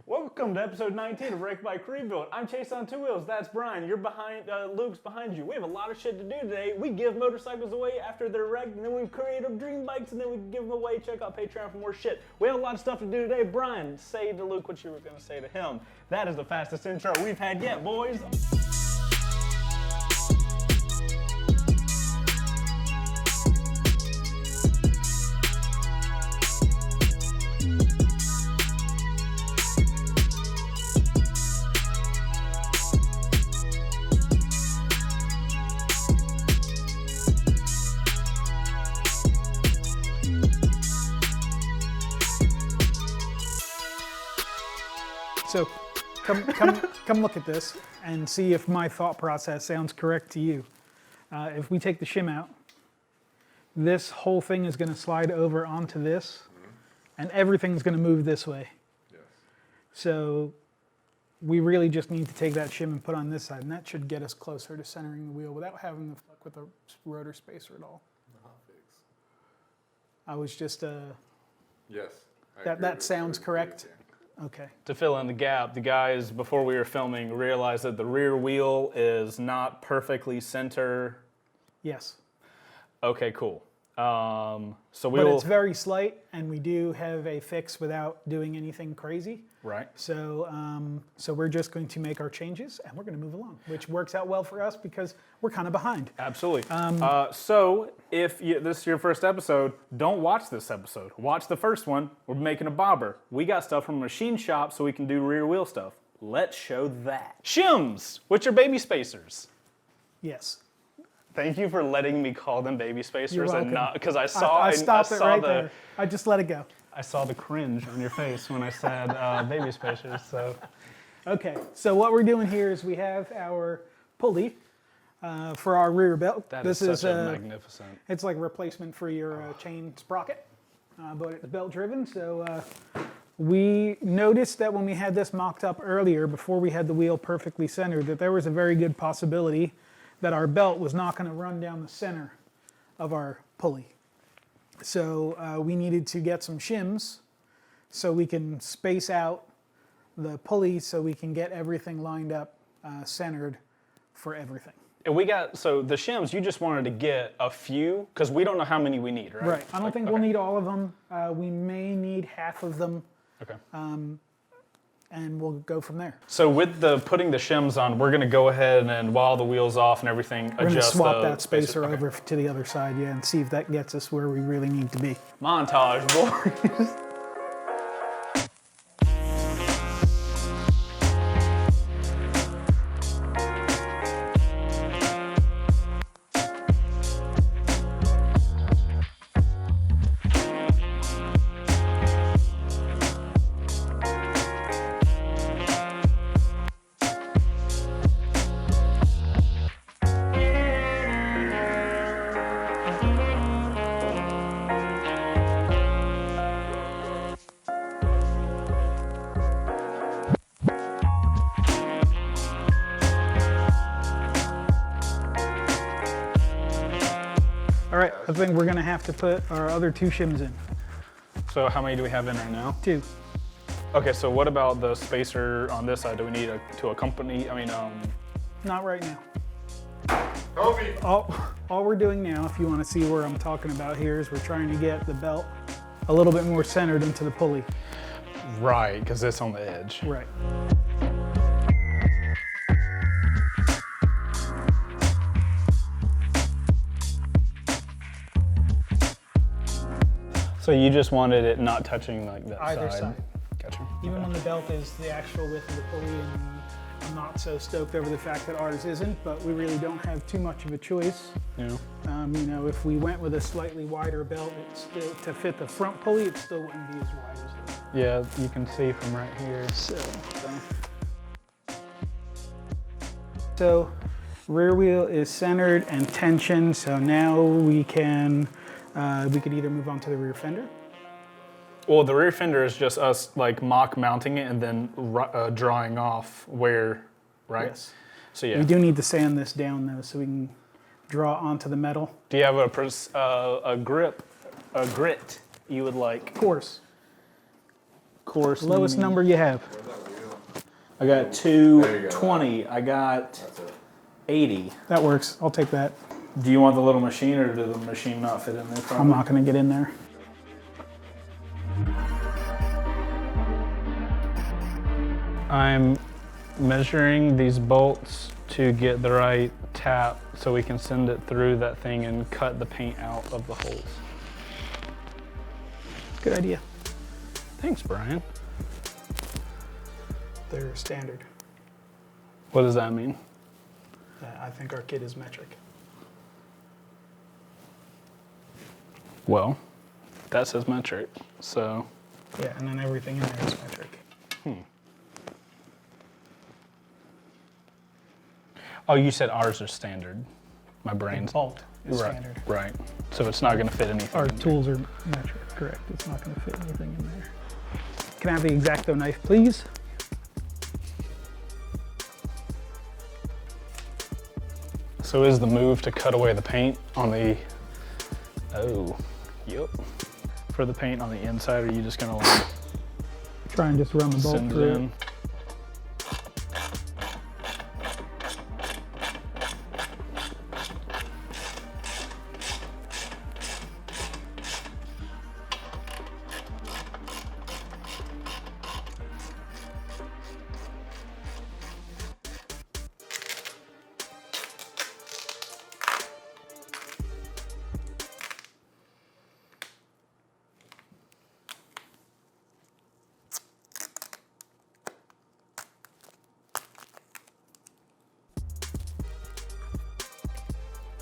Welcome to episode 19 of Wreck Bike Rebuild. I'm Chaseontwowheels, that's Brian. You're behind, Luke's behind you. We have a lot of shit to do today. We give motorcycles away after they're wrecked, and then we create dream bikes, and then we give them away. Check out Patreon for more shit. We have a lot of stuff to do today. Brian, say to Luke what you were going to say to him. That is the fastest intro we've had yet, boys. So come look at this and see if my thought process sounds correct to you. If we take the shim out, this whole thing is going to slide over onto this, and everything's going to move this way. Yes. So we really just need to take that shim and put on this side, and that should get us closer to centering the wheel without having to fuck with the rotor spacer at all. I was just Yes. that sounds correct. Okay. To fill in the gap, the guys, before we were filming, realized that the rear wheel is not perfectly center. Yes. Okay, cool. So But it's very slight, and we do have a fix without doing anything crazy. Right. So, so we're just going to make our changes, and we're going to move along, which works out well for us because we're kind of behind. Absolutely. So if this is your first episode, don't watch this episode. Watch the first one. We're making a bobber. We got stuff from a machine shop so we can do rear wheel stuff. Let's show that. Shims, which are baby spacers. Yes. Thank you for letting me call them baby spacers. You're welcome. And not because I stopped it right there. I just let it go. I saw the cringe on your face when I said baby spacers. So. Okay, so what we're doing here is we have our pulley for our rear belt. That is such a magnificent. It's like a replacement for your chain sprocket, but it's belt driven. So we noticed that when we had this mocked up earlier, before we had the wheel perfectly centered, that there was a very good possibility that our belt was not going to run down the center of our pulley. So we needed to get some shims so we can space out the pulley so we can get everything lined up centered for everything. And we got, so the shims, you just wanted to get a few, because we don't know how many we need, right? Right. I don't think we'll need all of them. We may need half of them. Okay. And we'll go from there. So with the putting the shims on, we're going to go ahead and while the wheel's off and everything, We're going to adjust swap the that spacer over to the other side, yeah, and see if that gets us where we really need to be. Montage, boys. All right, I think we're going to have to put our other two shims in. So how many do we have in right now? 2. Okay, so what about the spacer on this side? Do we need to accompany, Not right now. Kobe. All we're doing now, if you want to see where I'm talking about here, is we're trying to get the belt a little bit more centered into the pulley. Right, because it's on the edge. Right. So you just wanted it not touching like that Either side. Gotcha. Even when the belt is the actual width of the pulley, and I'm not so stoked over the fact that ours isn't, but we really don't have too much of a choice. Yeah. You know, if we went with a slightly wider belt, it's still, to fit the front pulley, it still wouldn't be as wide as the Yeah, you can see from right here. So rear wheel is centered and tensioned, so now we can, we could either move on to the rear fender. Well, the rear fender is just us like mock mounting it and then drawing off where, right? Yes. So yeah. We do need to sand this down though, so we can draw onto the metal. Do you have a grit you would like? Coarse. Coarse. Lowest number you have. Where's that I got 220. I got 80. That works. I'll take that. Do you want the little machine, or does the machine not fit in there? I'm not going to get in there. I'm measuring these bolts to get the right tap so we can send it through that thing and cut the paint out of the holes. Good idea. Thanks, Brian. They're standard. What does that mean? I think our kit is metric. Well, that says metric, so. Yeah, and then everything in there is metric. Oh, you said ours are standard. My brain's. Bolt is right, standard. Right. So it's not going to fit anything. Our in tools are metric, correct. It's not going to fit anything in there. Can I have the X-Acto knife, please? So is the move to cut away the paint on the, oh, yep. For the paint on the inside, are you just gonna like Try and just run the bolt send it through it. in?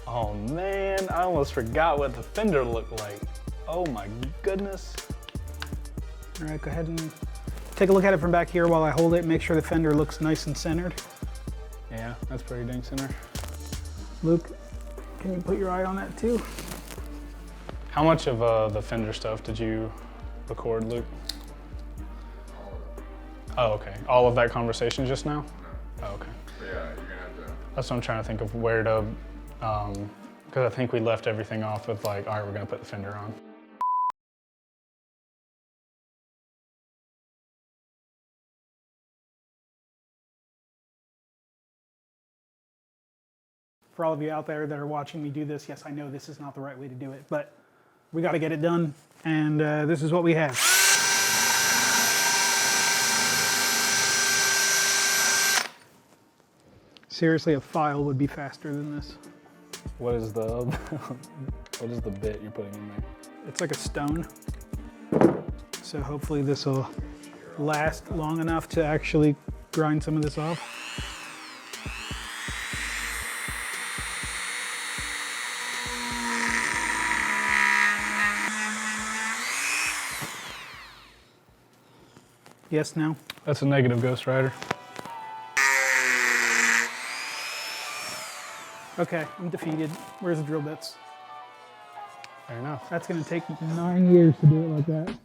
Oh man, I almost forgot what the fender looked like. Oh my goodness. All right, go ahead and take a look at it from back here while I hold it. Make sure the fender looks nice and centered. Yeah, that's pretty dang center. Luke, can you put your eye on that too? How much of the fender stuff did you record, Luke? Oh, okay. All of that conversation just now? Oh, okay. But yeah, you're gonna have to. That's what I'm trying to think of where to, because I think we left everything off with like, all right, we're gonna put the fender on. For all of you out there that are watching me do this, yes, I know this is not the right way to do it, but we got to get it done, and this is what we have. Seriously, a file would be faster than this. What is the, what is the bit you're putting in there? It's like a stone. So hopefully this will last long enough to actually grind some of this off. Yes, no? That's a negative, Ghost Rider. Okay, I'm defeated. Where's the drill bits? Fair enough. That's gonna take 9 years to do it like that.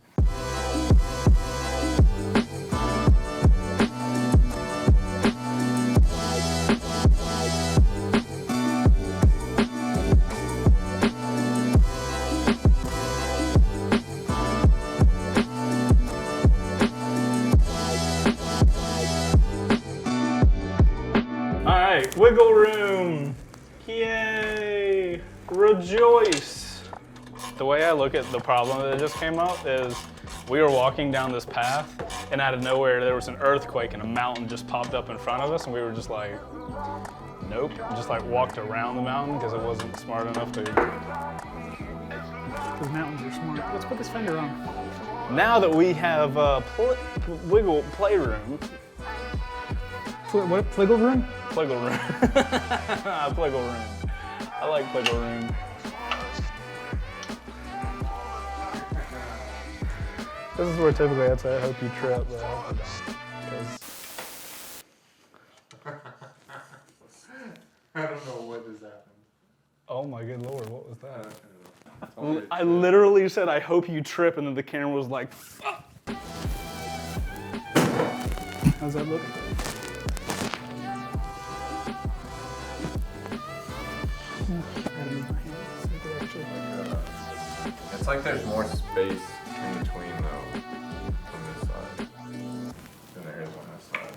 All right, wiggle room. Yay, rejoice. The way I look at the problem that just came up is we were walking down this path and out of nowhere there was an earthquake and a mountain just popped up in front of us and we were just like, nope. Just like walked around the mountain because it wasn't smart enough to. Those mountains are smart. Let's put this fender on. Now that we have wiggle playroom, What, Pliggle room? Pliggle room. Pliggle room. I like Pliggle room. This is where typically I'd say I hope you trip, but I hope I don't. 'Cause- I don't know what just happened. oh my good lord, what was that? Somebody- I literally said I hope you trip, and then the camera was like, fuck. How's that look? It's like there's more space in between though, from this side than there is on this side.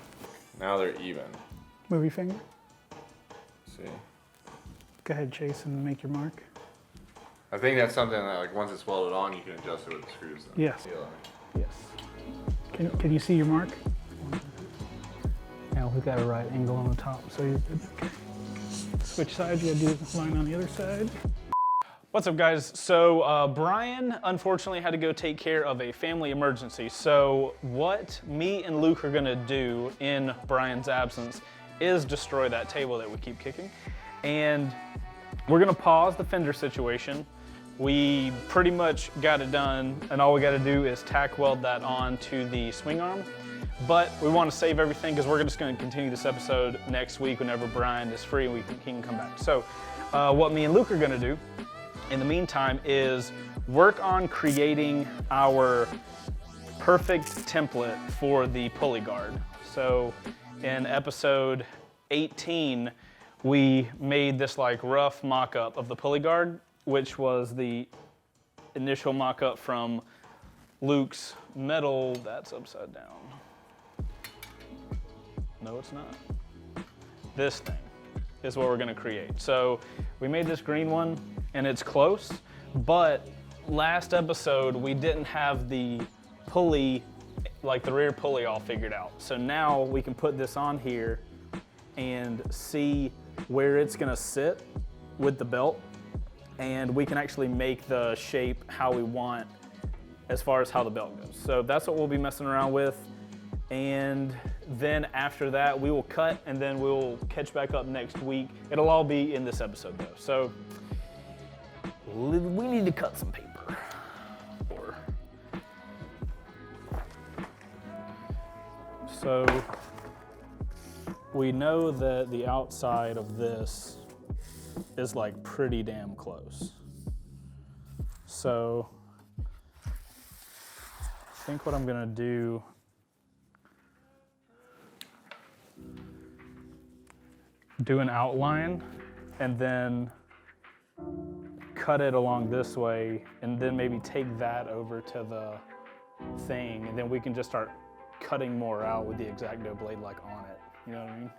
Now they're even. Move your finger. See? Go ahead, Chase, and make your mark. I think that's something that, like, once it's welded on, you can adjust it with the screws. Then. Yes. Yeah. Yes. Can you see your mark? Now we've got a right angle on the top, so you're good. Okay. Switch sides, you gotta do the line on the other side. What's up, guys? So Brian unfortunately had to go take care of a family emergency. So what me and Luke are gonna do in Brian's absence is destroy that table that we keep kicking. And we're gonna pause the fender situation. We pretty much got it done, and all we gotta do is tack weld that on to the swing arm. But we wanna save everything because we're just gonna continue this episode next week whenever Brian is free and he can come back. So what me and Luke are gonna do in the meantime is work on creating our perfect template for the pulley guard. So in episode 18, we made this like rough mock-up of the pulley guard, which was the initial mock-up from Luke's metal. That's upside down. No, it's not. This thing is what we're gonna create. So we made this green one and it's close, but last episode we didn't have the pulley, like the rear pulley all figured out. So now we can put this on here and see where it's gonna sit with the belt, and we can actually make the shape how we want as far as how the belt goes. So that's what we'll be messing around with. And then after that, we will cut and then we'll catch back up next week. It'll all be in this episode though. So we need to cut some paper. So we know that the outside of this is like pretty damn close. So I think what I'm gonna do an outline and then cut it along this way and then maybe take that over to the thing, and then we can just start cutting more out with the X-Acto blade like on it. You know what I mean?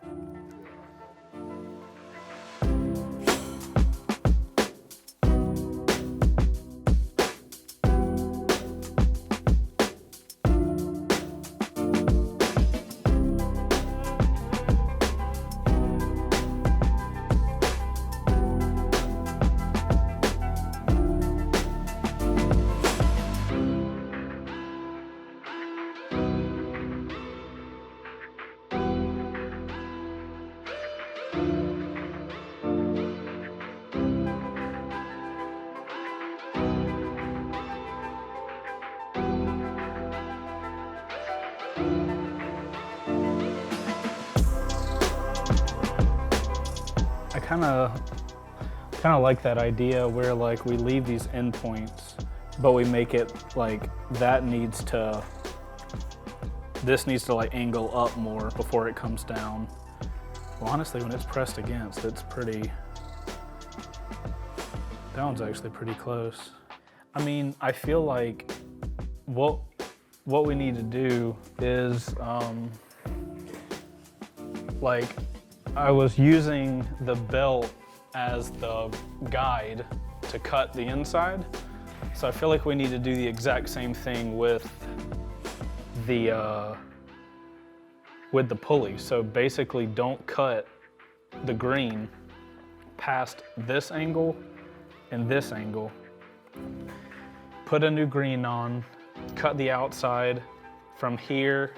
I kind of like that idea where like we leave these endpoints, but we make it like this needs to like angle up more before it comes down. Well, honestly, when it's pressed against, it's pretty, that one's actually pretty close. I mean, I feel like what we need to do is like, I was using the belt as the guide to cut the inside. So I feel like we need to do the exact same thing with the pulley. So basically don't cut the green past this angle and this angle. Put a new green on, cut the outside from here,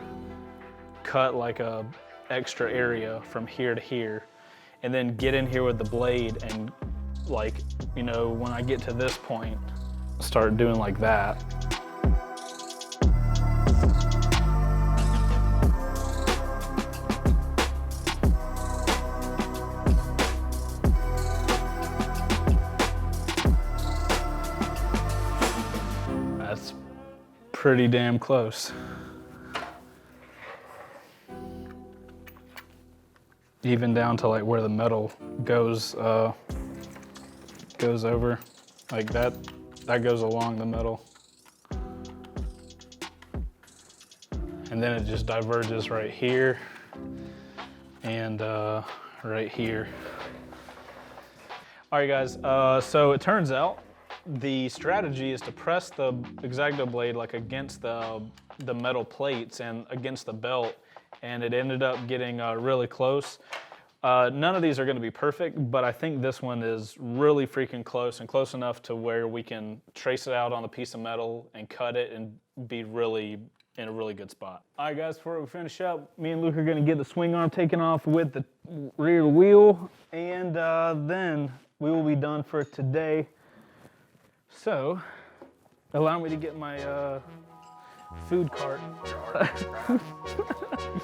cut like a extra area from here to here, and then get in here with the blade and like, you know, when I get to this point, start doing like that. That's pretty damn close. Even down to like where the metal goes over, like that goes along the metal. And then it just diverges right here. and right here. All right, guys, so it turns out the strategy is to press the X-Acto blade like against the metal plates and against the belt, and it ended up getting really close. None of these are gonna be perfect, but I think this one is really freaking close, and close enough to where we can trace it out on the piece of metal and cut it and be really in a really good spot. All right, guys, before we finish up, me and Luke are gonna get the swing arm taken off with the rear wheel, and then we will be done for today. So, allow me to get my food cart.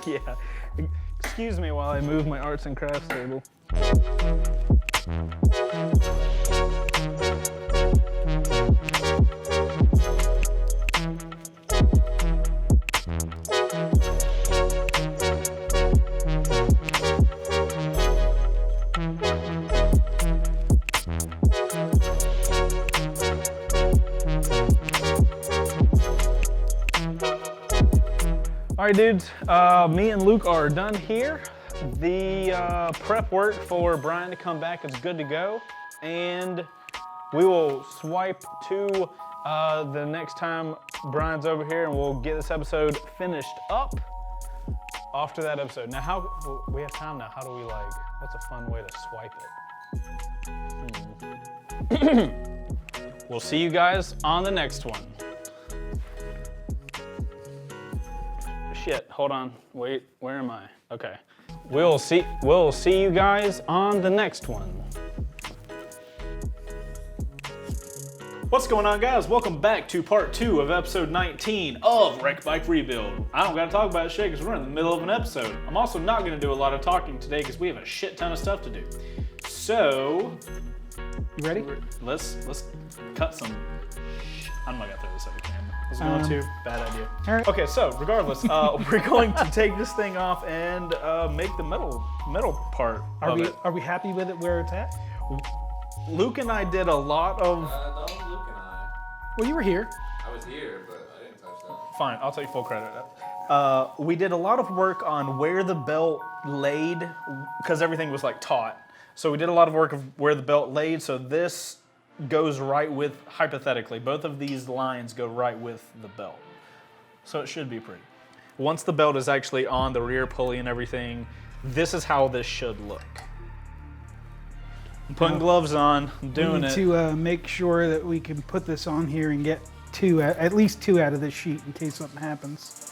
Yeah. Excuse me while I move my arts and crafts table. All right, dudes, me and Luke are done here. The prep work for Brian to come back is good to go, and we will swipe to the next time Brian's over here, and we'll get this episode finished up after that episode. Now, how we have time now? How do we what's a fun way to swipe it? We'll see you guys on the next one. Shit, hold on, wait, where am I? Okay. We'll see you guys on the next one. What's going on, guys? Welcome back to part 2 of episode 19 of Wreck Bike Rebuild. I don't gotta talk about shit because we're in the middle of an episode. I'm also not gonna do a lot of talking today because we have a shit ton of stuff to do. So, You ready? let's cut some. I'm not gonna throw this at the camera. I was going to. Bad idea. All right. Okay, so regardless, we're going to take this thing off and make the metal part of it. Are we happy with it where it's at? Luke and I did a lot of. That was Luke and I. Well, you were here. I was here, but I didn't touch that. Fine, I'll take full credit. We did a lot of work on where the belt laid, because everything was like taut. So we did a lot of work of where the belt laid. So this goes right with, hypothetically, both of these lines go right with the belt. So it should be pretty. Once the belt is actually on the rear pulley and everything, this is how this should look. I'm putting gloves on, I'm doing we need it. to make sure that we can put this on here and get at least two out of this sheet in case something happens.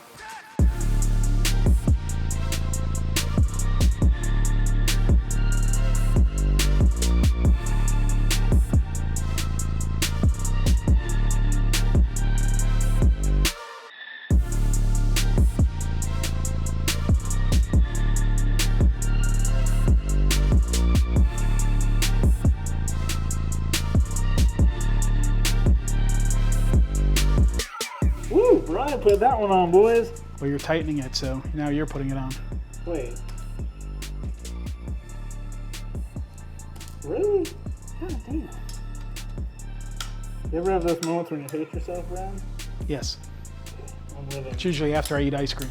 Woo, Brian put that one on, boys. Well, you're tightening it, so now you're putting it on. Wait. Really? God damn. You ever have those moments when you hate yourself, Brian? Yes. I'm living. It's usually after I eat ice cream.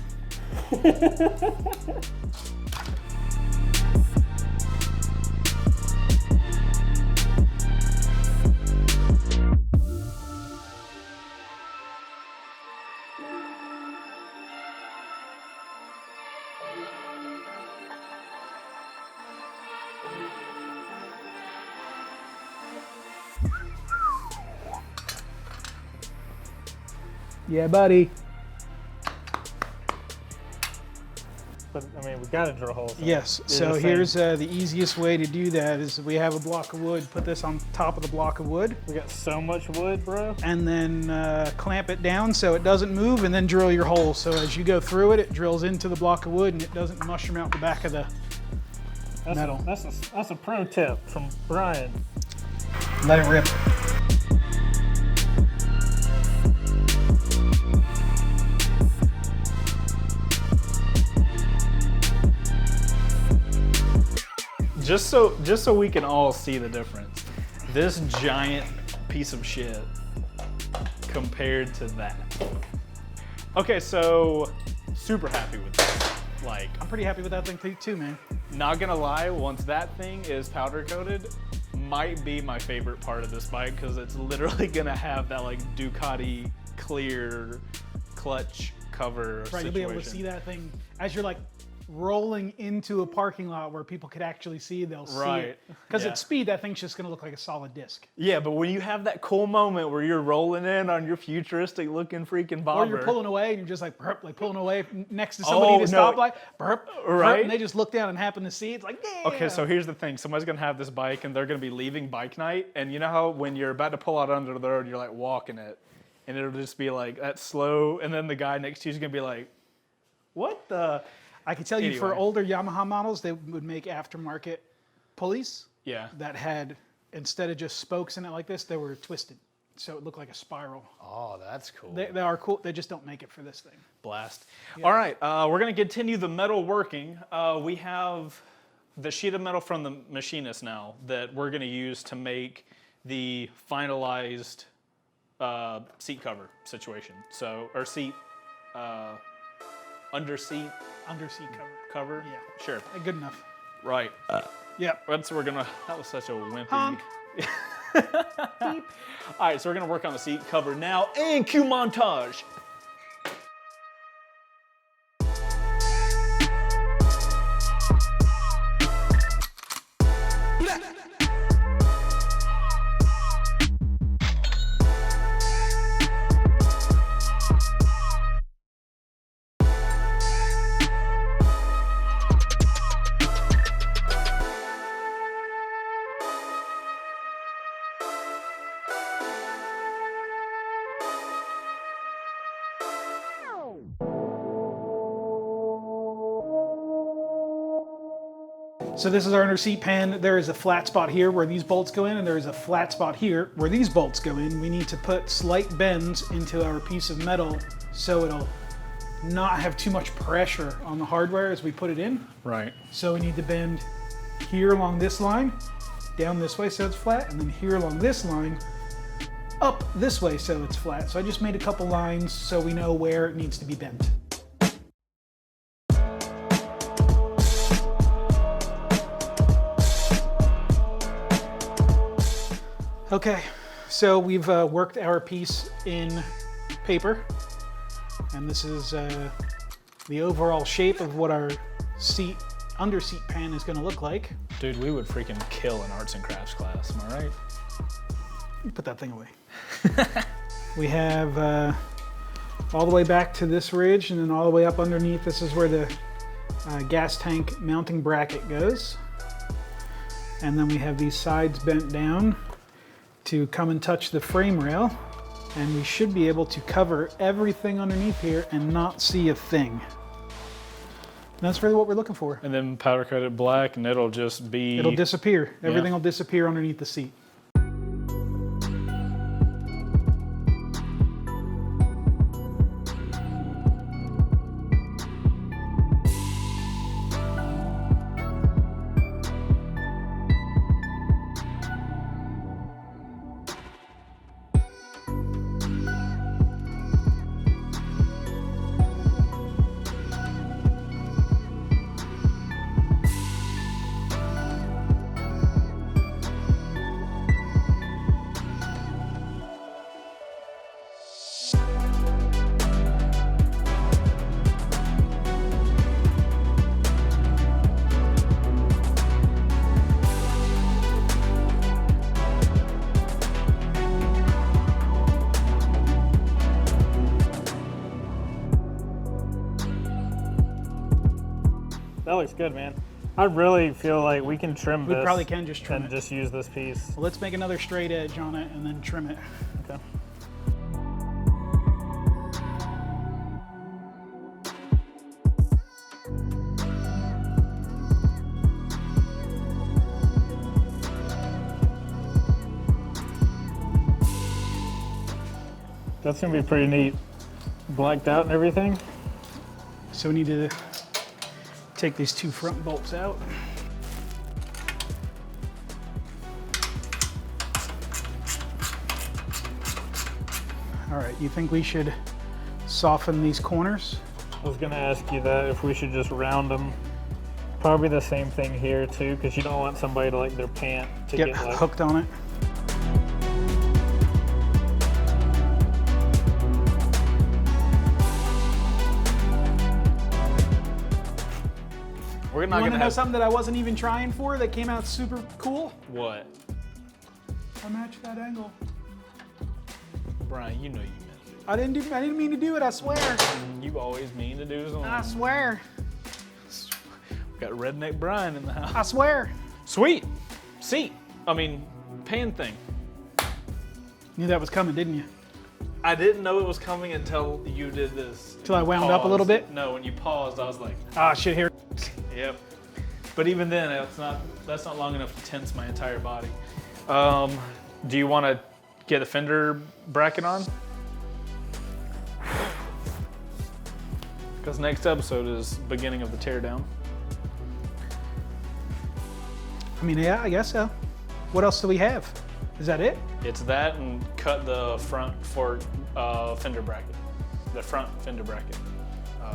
Yeah, buddy. But, I mean, we gotta drill holes. Yes, so here's the easiest way to do that is we have a block of wood, put this on top of the block of wood. We got so much wood, bro. And then clamp it down so it doesn't move, and then drill your hole. So as you go through it, it drills into the block of wood and it doesn't mushroom out the back of the metal. That's a pro tip from Brian. Let it rip. Just so we can all see the difference. This giant piece of shit compared to that. Okay, so super happy with this. Like, I'm pretty happy with that thing too, man. not gonna lie, once that thing is powder coated, might be my favorite part of this bike because it's literally gonna have that like Ducati clear clutch cover Right, situation. you'll be able to see that thing as you're like rolling into a parking lot where people could actually see, they'll see Right. it. Because Yeah. at speed, that thing's just gonna look like a solid disc. Yeah, but when you have that cool moment where you're rolling in on your futuristic looking freaking bobber. Or you're pulling away and you're just like, burp, like pulling away next to somebody to stop, like, burp, Right. and they just look down and happen to see it. It's like, yeah. Okay, so here's the thing. Somebody's gonna have this bike and they're gonna be leaving bike night, and you know how when you're about to pull out onto the road, you're like walking it, and it'll just be like that slow, and then the guy next to you is gonna be like, what the? I can tell you for Anyway. older Yamaha models, they would make aftermarket pulleys Yeah. that had, instead of just spokes in it like this, they were twisted. So it looked like a spiral. Oh, that's cool. They are cool. They just don't make it for this thing. Blast. All right, we're gonna continue the metal working. We have the sheet of metal from the machinist now that we're gonna use to make the finalized seat cover situation. So, or seat, under seat Under seat cover. cover? Yeah. Sure. Good enough. Right. Yep. That's we're gonna. That was such a wimpy. Honk. All right, so we're gonna work on the seat cover now and cue montage. So this is our under seat pan. There is a flat spot here where these bolts go in, and there is a flat spot here where these bolts go in. We need to put slight bends into our piece of metal so it'll not have too much pressure on the hardware as we put it in. Right. So we need to bend here along this line, down this way so it's flat, and then here along this line, up this way so it's flat. So I just made a couple lines so we know where it needs to be bent. Okay, so we've worked our piece in paper, and this is the overall shape of what our under seat pan is going to look like. Dude, we would freaking kill an arts and crafts class, am I right? Put that thing away. We have all the way back to this ridge, and then all the way up underneath. This is where the gas tank mounting bracket goes. And then we have these sides bent down to come and touch the frame rail, and we should be able to cover everything underneath here and not see a thing. And that's really what we're looking for. And then powder coat it black, and it'll just be. It'll disappear. Everything Yeah. will disappear underneath the seat. That looks good, man. I really feel like we can trim We this. probably can just trim and it. just use this piece. Well, let's make another straight edge on it and then trim it. Okay. That's gonna be pretty neat. Blacked out and everything. So we need to take these two front bolts out. All right, you think we should soften these corners? I was gonna ask you that if we should just round them. Probably the same thing here too, because you don't want somebody to like their pant to Get get like hooked on it. We're You not want to gonna know have something that I wasn't even trying for that came out super cool? what? I matched that angle. Brian, you know you meant it. I didn't mean to do it, I swear. You always mean to do something. I swear. We got redneck Brian in the house. I swear. Sweet. Pan thing. Knew that was coming, didn't you? I didn't know it was coming until you did this. Till I wound up a little bit? No, when you paused, I was like, Ah, shit, here. yep. But even then, that's not long enough to tense my entire body. Do you want to get a fender bracket on? Because next episode is beginning of the teardown. I mean, yeah, I guess so. What else do we have? Is that it? It's that and cut the front fork fender bracket. The front fender bracket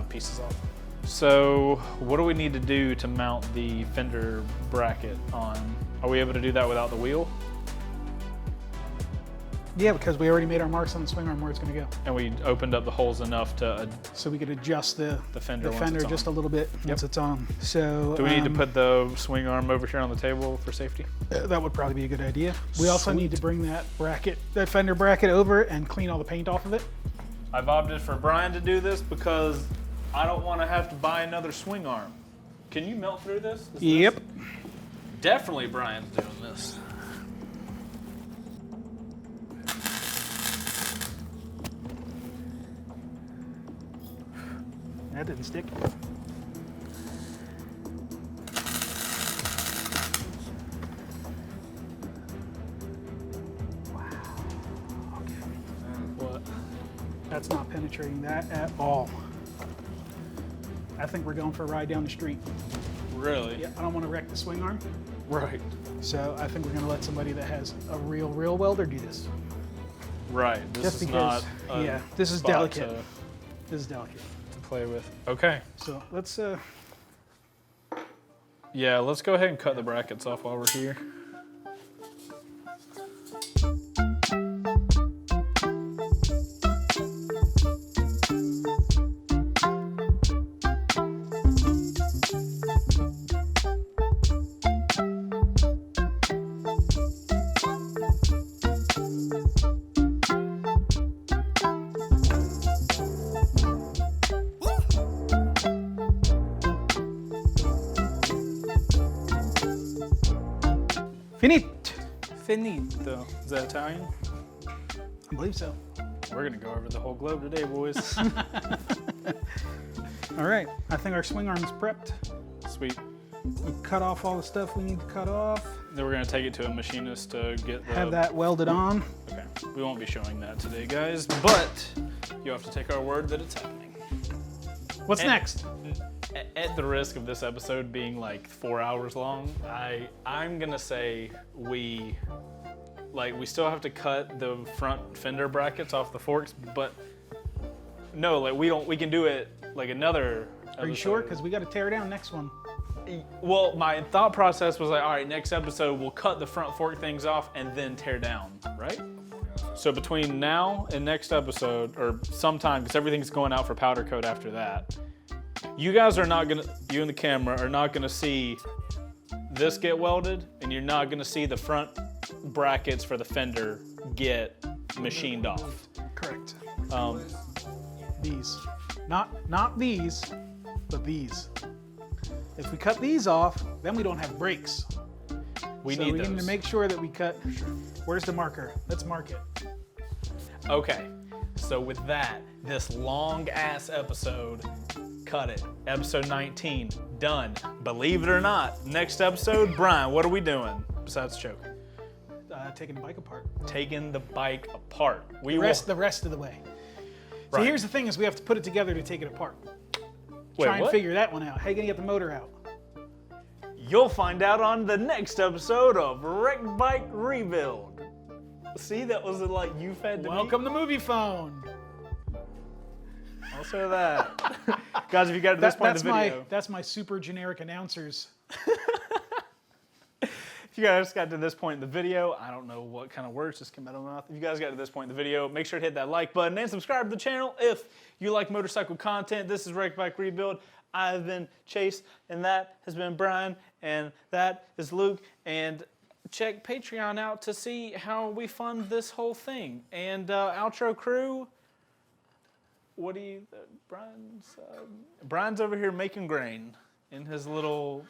pieces off. So what do we need to do to mount the fender bracket on? Are we able to do that without the wheel? Yeah, because we already made our marks on the swing arm where it's going to go. And we opened up the holes enough to So we could adjust the fender once it's on. just a little bit once it's on. So Do we need to put the swing arm over here on the table for safety? that would probably be a good idea. We also need to bring that fender bracket over and clean all the paint off of it. I've opted for Brian to do this because I don't want to have to buy another swing arm. Can you melt through this? Yep. Definitely Brian's doing this. That didn't stick. What? That's not penetrating that at all. I think we're going for a ride down the street. Really? Yeah, I don't want to wreck the swing arm. Right. So I think we're going to let somebody that has a real welder do this. Right. This Just is because, not a yeah, this is spot delicate. This is delicate. to play with. Okay. So let's, Yeah, let's go ahead and cut the brackets off while we're here. Finito. Is that Italian? I believe so. We're gonna go over the whole globe today, boys. All right, I think our swing arm's prepped. Sweet. We cut off all the stuff we need to cut off. Then we're gonna take it to a machinist to get the... Have that welded on. Okay, we won't be showing that today, guys, but you have to take our word that it's happening. What's And- next? At the risk of this episode being like 4 hours long, I'm gonna say we still have to cut the front fender brackets off the forks, but no, like we can do it like another Are you sure? Because we got to tear down next one. Well, my thought process was like, all right, next episode we'll cut the front fork things off and then tear down, right? So between now and next episode, or sometime, because everything's going out for powder coat after that, you guys are not gonna, you and the camera are not gonna see this get welded, and you're not gonna see the front brackets for the fender get machined off. Correct. These, not these, but these. If we cut these off, then we don't have brakes. We so need we those. need to make sure that we cut. Where's the marker? Let's mark it. Okay, so with that, this long ass episode, cut it. Episode 19, done. Believe it or not, next episode, Brian, what are we doing besides choking? Taking the bike apart. Taking the bike apart. We The will. rest of the way. So Right. here's the thing: is we have to put it together to take it apart. Wait, Try and what? figure that one out. How are you gonna get the motor out? You'll find out on the next episode of Wreck Bike Rebuild. See, that was like you fed to me. Welcome to Movie Phone. Also that. Guys, if you got to this point in the video. That's my super generic announcers. If you guys got to this point in the video, I don't know what kind of words just came out of my mouth. If you guys got to this point in the video, make sure to hit that like button and subscribe to the channel if you like motorcycle content. This is Wreck Bike Rebuild. I've been Chase, and that has been Brian, and that is Luke. And check Patreon out to see how we fund this whole thing. And outro crew, what do you, Brian's over here making grain in his little